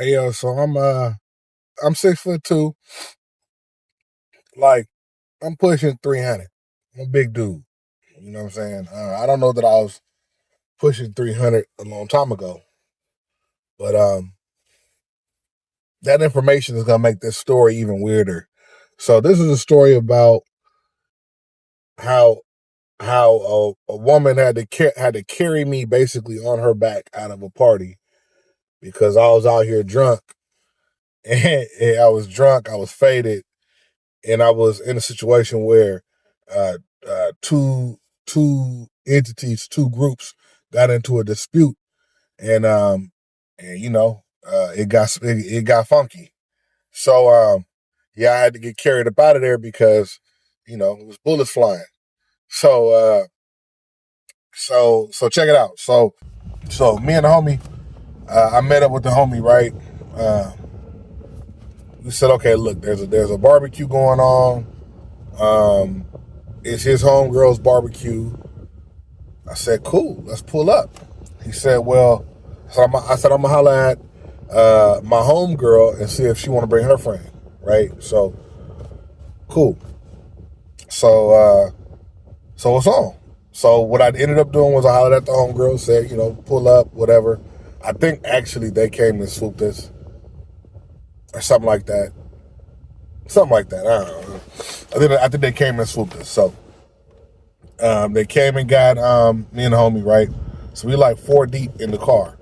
Hey yo, so I'm 6'2", like I'm pushing 300. I'm a big dude. You know what I'm saying? I don't know that I was pushing 300 a long time ago, but that information is gonna make this story even weirder. So this is a story about how a woman had to carry me basically on her back out of a party because I was out here drunk and I was faded, and I was in a situation where uh, two entities, two groups got into a dispute, and it got funky. So yeah, I had to get carried up out of there because it was bullets flying. So so check it out. So me and the homie, I met up with the homie, right? Uh, we said, okay, look, there's a barbecue going on. Um, it's his homegirl's barbecue. I said, cool, let's pull up. He said, well, I said, I'm gonna holler at my homegirl and see if she want to bring her friend, right? So, cool. So, so it's on. So what I ended up doing was I hollered at the homegirl, said, pull up, whatever. I think actually they came and swooped us or something like that. Something like that. I don't know. I think they came and swooped us. So they came and got me and the homie, right? So we like four deep in the car.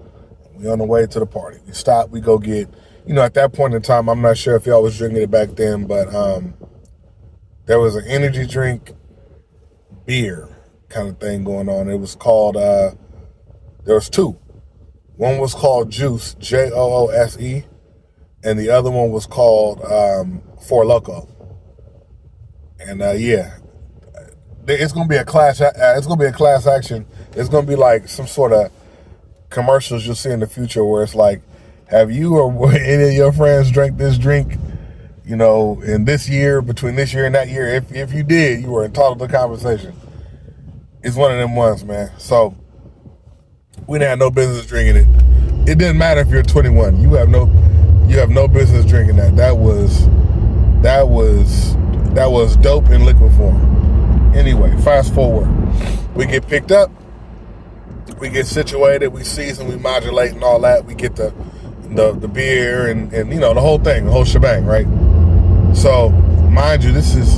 We on the way to the party. We stop, we go get, at that point in time, I'm not sure if y'all was drinking it back then, but there was an energy drink, beer kind of thing going on. It was called, there was two. One was called Juice, Joose, and the other one was called Four Loko. And yeah, it's gonna be a class. It's gonna be a class action. It's gonna be like some sort of commercials you'll see in the future where it's like, have you or any of your friends drank this drink? In this year, between this year and that year, if you did, you were entitled to conversation. It's one of them ones, man. So we didn't have no business drinking it. It didn't matter if you're 21. You have no business drinking that. That was dope in liquid form. Anyway, fast forward. We get picked up. We get situated. We season. We modulate and all that. We get the beer and the whole thing, the whole shebang, right? So, mind you, this is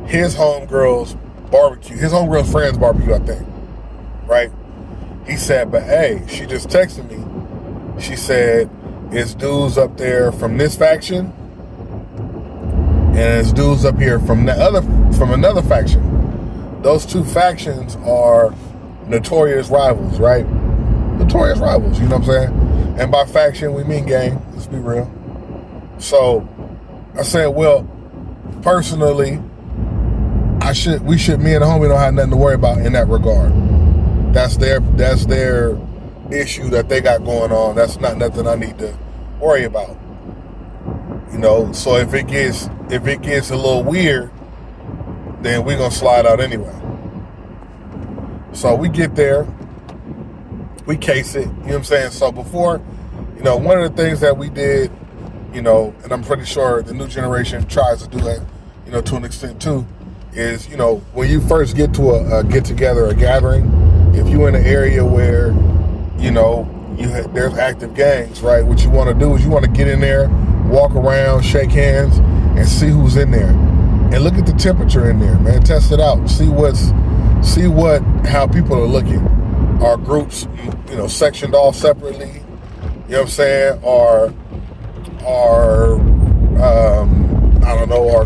his homegirl's barbecue, his homegirl's friend's barbecue, I think, right? He said, but hey, she just texted me. She said, it's dudes up there from this faction, and it's dudes up here from another faction. Those two factions are notorious rivals, right? Notorious rivals, you know what I'm saying? And by faction, we mean gang. Let's be real. So I said, well, personally, me and the homie don't have nothing to worry about in that regard. That's their issue that they got going on. That's not nothing I need to worry about. So if it gets a little weird, then we're gonna slide out anyway. So we get there, we case it, you know what I'm saying? So before, one of the things that we did, and I'm pretty sure the new generation tries to do that, to an extent too, is, when you first get to a get together, a gathering, if you're in an area where, there's active gangs, right? What you want to do is you want to get in there, walk around, shake hands, and see who's in there, and look at the temperature in there, man. Test it out, see how people are looking. Are groups, sectioned off separately? You know what I'm saying? Are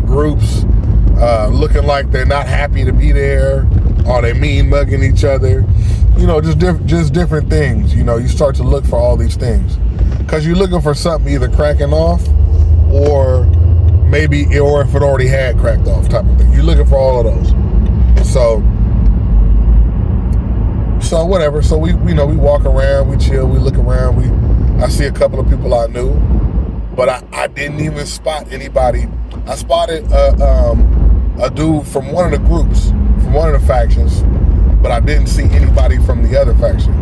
groups looking like they're not happy to be there? Are they mean mugging each other? Just different things. You start to look for all these things because you're looking for something either cracking off or if it already had cracked off type of thing. You're looking for all of those. So whatever. So we walk around, we chill, we look around. I see a couple of people I knew, but I didn't even spot anybody. I spotted a dude from one of the groups, from one of the factions, but I didn't see anybody from the other faction,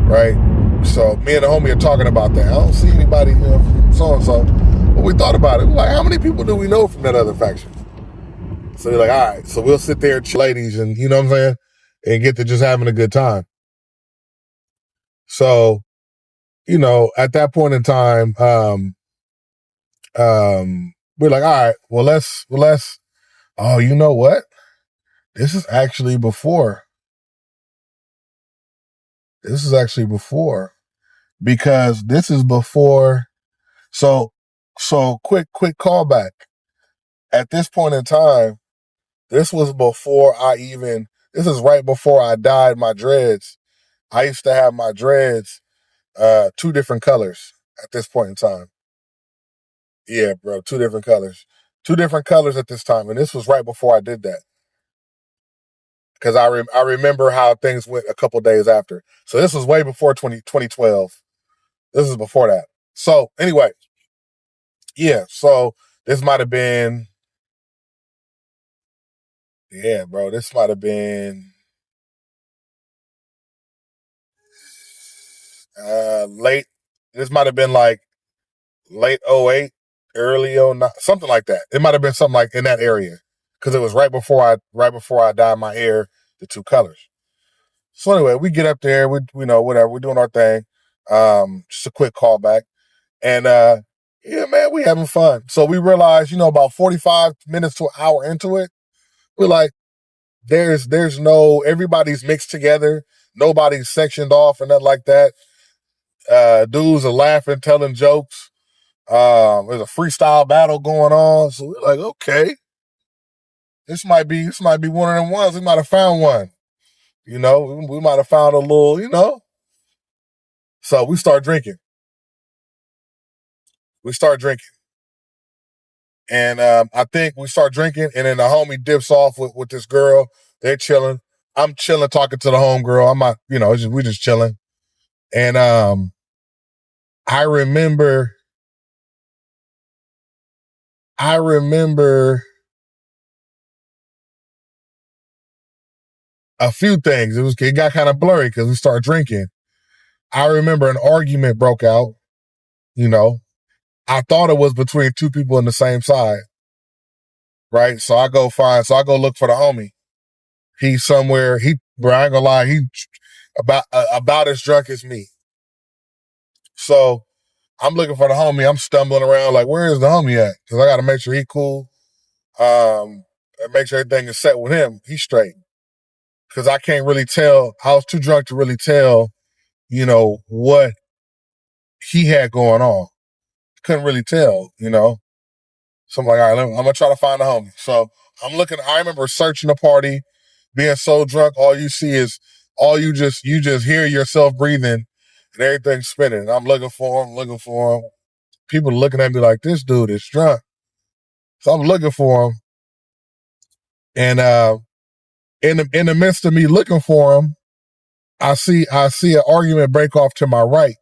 right? So me and the homie are talking about that. I don't see anybody, from so-and-so. But we thought about it. We're like, how many people do we know from that other faction? So we're like, all right. So we'll sit there, ladies, and you know what I'm saying? And get to just having a good time. So, at that point in time, we're like, all right, well, let's, oh, you know what? This is actually before. Because this is before. So quick callback. At this point in time, this was before this is right before I dyed my dreads. I used to have my dreads, 2 different colors at this point in time. Yeah, bro, 2 different colors. 2 different colors at this time. And this was right before I did that. Because I remember how things went a couple days after. So this was way before 2012. This is before that. So anyway, yeah, so this might have been, this might have been late. This might have been like late 08, early 09, something like that. It might have been something like in that area because it was right before I dyed my hair the 2 colors. So anyway, we get up there, whatever, we're doing our thing. Just a quick callback. And yeah, man, we having fun. So we realized, about 45 minutes to an hour into it, we're like, there's no, everybody's mixed together. Nobody's sectioned off or nothing like that. Dudes are laughing, telling jokes. There's a freestyle battle going on. So we're like, okay, this might be one of them ones. We might have found one. We might have found a little, So we start drinking. And I think we start drinking, and then the homie dips off with this girl. They're chilling. I'm chilling, talking to the homegirl. I'm not, we just chilling. And I remember a few things. It got kind of blurry because we started drinking. I remember an argument broke out. I thought it was between 2 people on the same side. Right. So I go look for the homie. He's somewhere. Bro, I ain't gonna lie. He about as drunk as me. So I'm looking for the homie. I'm stumbling around like, where is the homie at? Because I got to make sure he cool. And make sure everything is set with him. He's straight. Because I can't really tell. I was too drunk to really tell, what he had going on. Couldn't really tell, So I'm like, all right, I'm going to try to find a homie. So I'm looking. I remember searching the party, being so drunk, all you just hear yourself breathing and everything's spinning. And I'm looking for him. People are looking at me like, this dude is drunk. So I'm looking for him. And in the midst of me looking for him, I see an argument break off to my right.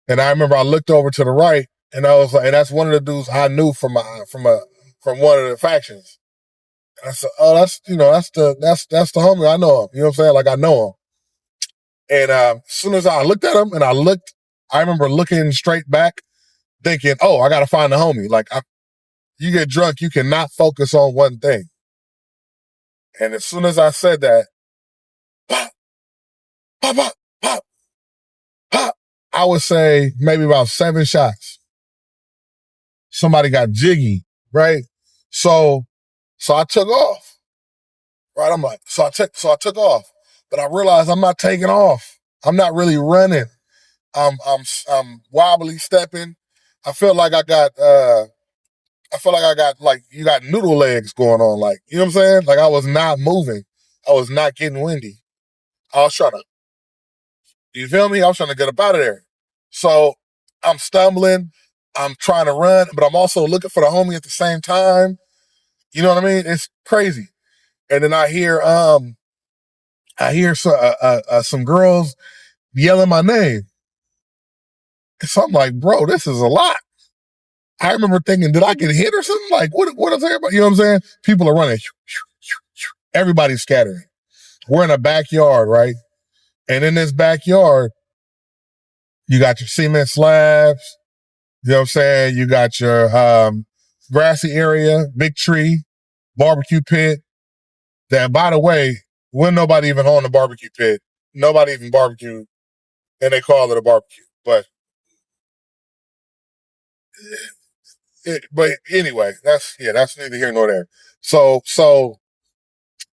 And I remember I looked over to the right, and I was like, and that's one of the dudes I knew from one of the factions. And I said, oh, that's the homie. I know him. You know what I'm saying? Like, I know him. And as soon as I looked at him I remember looking straight back thinking, oh, I got to find the homie. Like, you get drunk, you cannot focus on one thing. And as soon as I said that, pop, pop, pop, pop, pop, I would say maybe about 7 shots. Somebody got jiggy, right? So I took off, right? I'm like, so I took off, but I realized I'm not taking off. I'm not really running. I'm wobbly stepping. I feel like I got like, you got noodle legs going on. Like, you know what I'm saying? Like, I was not moving. I was not getting windy. I was trying to, you feel me? I was trying to get up out of there. So I'm stumbling. I'm trying to run, but I'm also looking for the homie at the same time. You know what I mean? It's crazy. And then I hear some girls yelling my name. So I'm like, bro, this is a lot. I remember thinking, did I get hit or something? Like, what is everybody? You know what I'm saying? People are running. Everybody's scattering. We're in a backyard, right? And in this backyard, You got your cement slabs. You know what I'm saying? You got your grassy area, big tree, barbecue pit. That, by the way, when nobody even own the barbecue pit, nobody even barbecue, and they call it a barbecue. But anyway, that's neither here nor there. So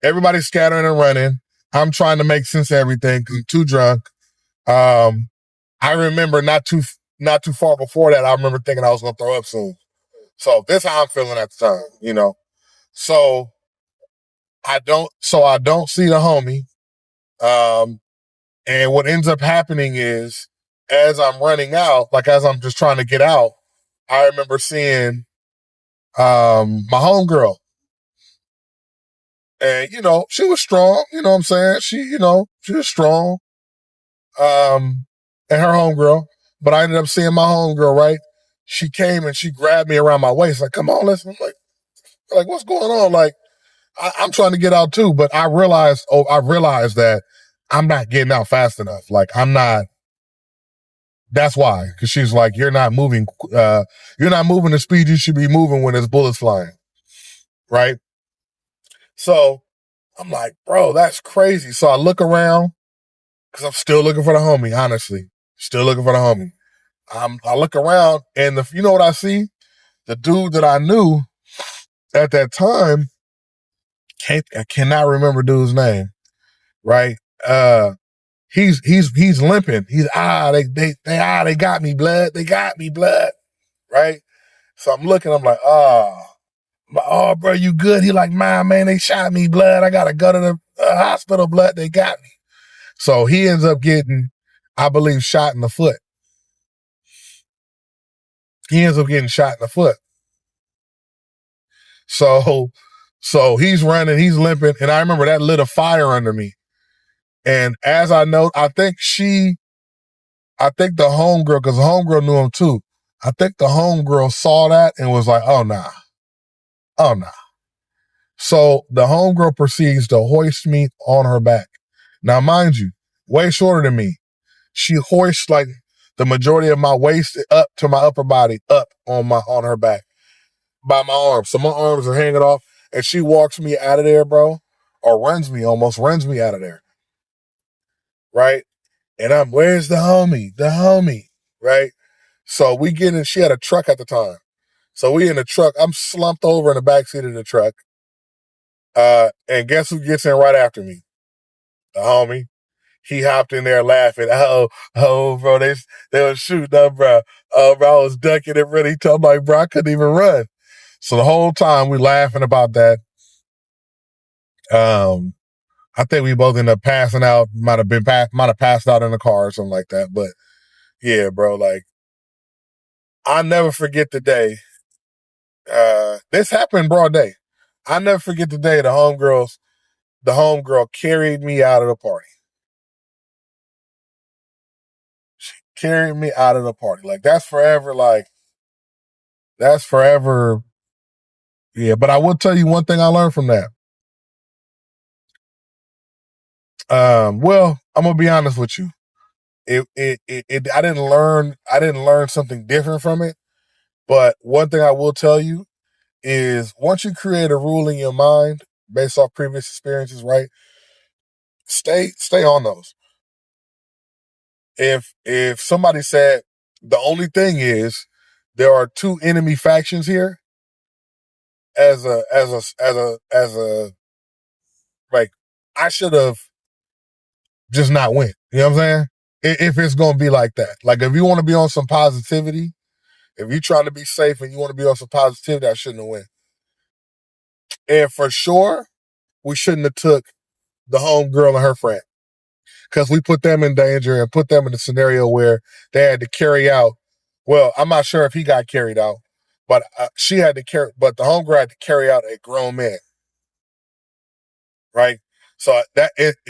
everybody's scattering and running. I'm trying to make sense of everything because I'm too drunk. I remember not too far before that, I remember thinking I was gonna throw up soon. So this is how I'm feeling at the time, So I don't see the homie. And what ends up happening is as I'm running out, like as I'm just trying to get out, I remember seeing my homegirl. And, she was strong, you know what I'm saying? She was strong. And her homegirl. But I ended up seeing my homegirl, right? She came and she grabbed me around my waist, like, come on, listen. I'm like, what's going on? Like, I'm trying to get out too, but I realized that I'm not getting out fast enough. Like, I'm not. That's why, because she's like, you're not moving the speed you should be moving when there's bullets flying, right? So I'm like, bro, that's crazy. So I look around because I'm still looking for the homie. Honestly, still looking for the homie. I look around and you know what I see? The dude that I knew at that time, I cannot remember dude's name, right? He's limping. They got me, blood. They got me, blood. Right? So I'm looking, I'm like, oh, bro, you good? He like, man, they shot me, blood. I gotta go to the hospital, blood. They got me. So he ends up getting, I believe, shot in the foot. He ends up getting shot in the foot. So he's running, he's limping, and I remember that lit a fire under me. And as I know, I think the homegirl, because the homegirl knew him too. I think the homegirl saw that and was like, oh, nah. So the homegirl proceeds to hoist me on her back. Now, mind you, way shorter than me. She hoists like the majority of my waist up to my upper body up on her back by my arms. So my arms are hanging off, and she walks me out of there, bro, or almost runs me out of there. Right? And where's the homie? The homie, right? So we get in, she had a truck at the time. So we in the truck, I'm slumped over in the backseat of the truck. And guess who gets in right after me? The homie. He hopped in there laughing. Oh, bro, they were shooting up, bro. Oh, bro, I was ducking and really told my bro, I couldn't even run. So the whole time we laughing about that. I think we both ended up passing out, might have passed out in the car or something like that. But yeah, bro, like, I'll never forget the day. This happened broad day. I'll never forget the day the homegirl carried me out of the party. She carried me out of the party. Like, that's forever, yeah, but I will tell you one thing I learned from that. Well, I'm gonna be honest with you. I didn't learn something different from it. But one thing I will tell you is once you create a rule in your mind based off previous experiences, right? Stay on those. If somebody said the only thing is there are two enemy factions here, as a like, I should have just not went. You know what I'm saying? If it's gonna be like that, like if you want to be on some positivity, if you're trying to be safe and you want to be on some positivity, I shouldn't have went. And for sure, we shouldn't have took the homegirl and her friend because we put them in danger and put them in a scenario where they had to carry out. Well, I'm not sure if he got carried out, but she had to carry. But the homegirl had to carry out a grown man, right? So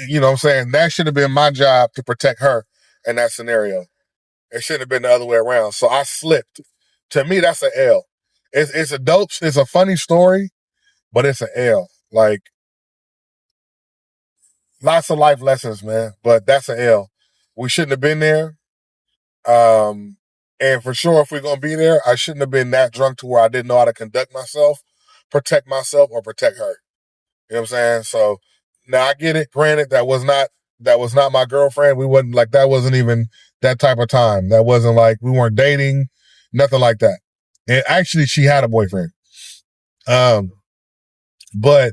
you know what I'm saying, that should have been my job to protect her in that scenario. It should have been the other way around. So I slipped. To me, that's an L. It's a dope. It's a funny story, but it's an L. Like, lots of life lessons, man. But that's an L. We shouldn't have been there. And for sure, if we're gonna be there, I shouldn't have been that drunk to where I didn't know how to conduct myself, protect myself, or protect her. You know what I'm saying? So now I get it. Granted, that was not my girlfriend. We wasn't like that. Wasn't even that type of time. That wasn't like we weren't dating, nothing like that. And actually, she had a boyfriend. Um, but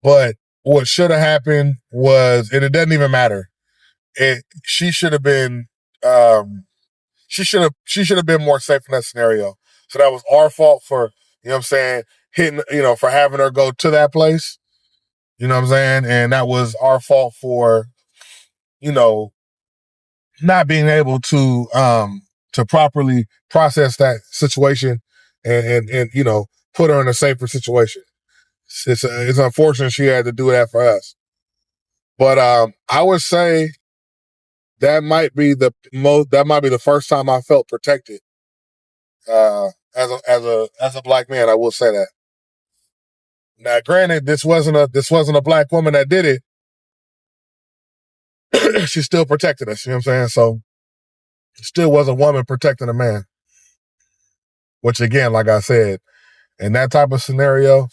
but what should have happened was, and it doesn't even matter. She should have been. She should have been more safe in that scenario. So that was our fault for, you know what I'm saying, hitting, for having her go to that place. You know what I'm saying? And that was our fault for, you know, not being able to properly process that situation and put her in a safer situation. It's unfortunate she had to do that for us. But I would say that might be the first time I felt protected as a black man. I will say that. Now, granted, this wasn't a black woman that did it. She still protected us. You know what I'm saying? So, it still was a woman protecting a man. Which, again, like I said, in that type of scenario,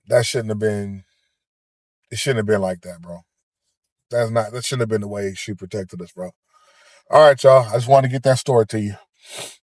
that shouldn't have been. It shouldn't have been like that, bro. That shouldn't have been the way she protected us, bro. All right, y'all. I just wanted to get that story to you.